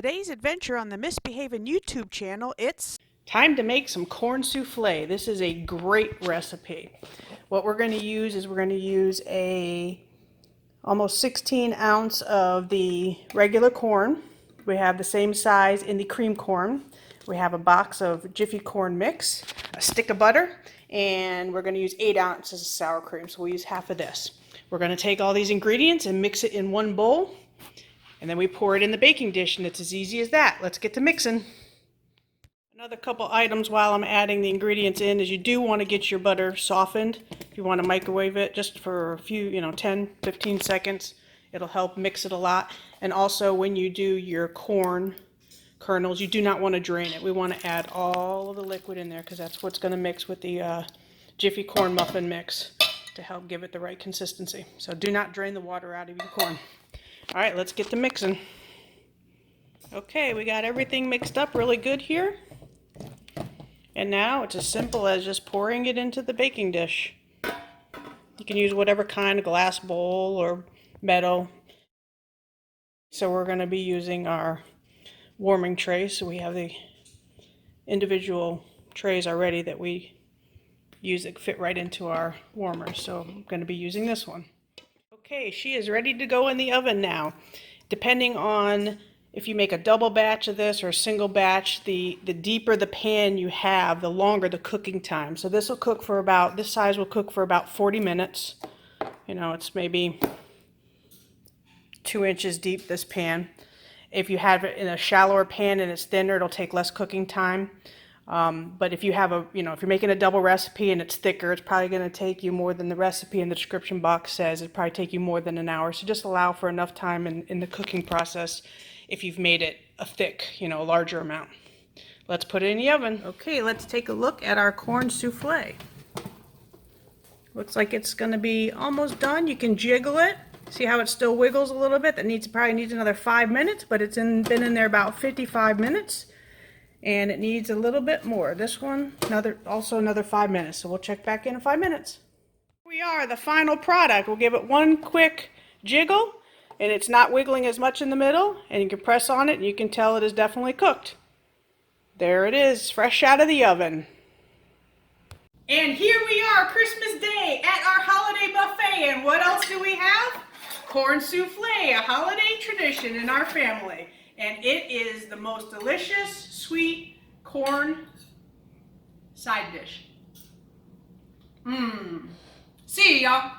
today's adventure on the Misbehavin' YouTube channel, it's time to make some corn souffle. This is a great recipe. What we're going to use is a almost 16 ounce of the regular corn. We have the same size in the cream corn. We have a box of Jiffy corn mix, a stick of butter, and we're going to use 8 ounces of sour cream. So we'll use half of this. We're going to take all these ingredients and mix it in one bowl. And then we pour it in the baking dish, and it's as easy as that. Let's get to mixing. Another couple items while I'm adding the ingredients in is you do want to get your butter softened. If you want to microwave it just for a few, 10, 15 seconds, it'll help mix it a lot. And also when you do your corn kernels, you do not want to drain it. We want to add all of the liquid in there because that's what's going to mix with the Jiffy corn muffin mix to help give it the right consistency. So do not drain the water out of your corn. All right, let's get to mixing. Okay, we got everything mixed up really good here. And now it's as simple as just pouring it into the baking dish. You can use whatever kind of glass bowl or metal. So we're going to be using our warming tray. So we have the individual trays already that we use that fit right into our warmer. So I'm going to be using this one. Okay, she is ready to go in the oven now. Depending on if you make a double batch of this or a single batch, the deeper the pan you have, the longer the cooking time. So this size will cook for about 40 minutes. It's maybe 2 inches deep, this pan. If you have it in a shallower pan and it's thinner, it'll take less cooking time. But if you have if you're making a double recipe and it's thicker, it's probably going to take you more than the recipe in the description box says. It'll probably take you more than an hour. So just allow for enough time in the cooking process if you've made it a thick, larger amount. Let's put it in the oven. Okay, let's take a look at our corn souffle. Looks like it's going to be almost done. You can jiggle it. See how it still wiggles a little bit? That probably needs another 5 minutes, but it's been in there about 55 minutes. And it needs a little bit more. This one, also another 5 minutes. So we'll check back in 5 minutes. Here we are, the final product. We'll give it one quick jiggle, and it's not wiggling as much in the middle. And you can press on it, and you can tell it is definitely cooked. There it is, fresh out of the oven. And here we are, Christmas Day at our holiday buffet. And what else do we have? Corn souffle, a holiday tradition in our family. And it is the most delicious, sweet corn side dish. See y'all.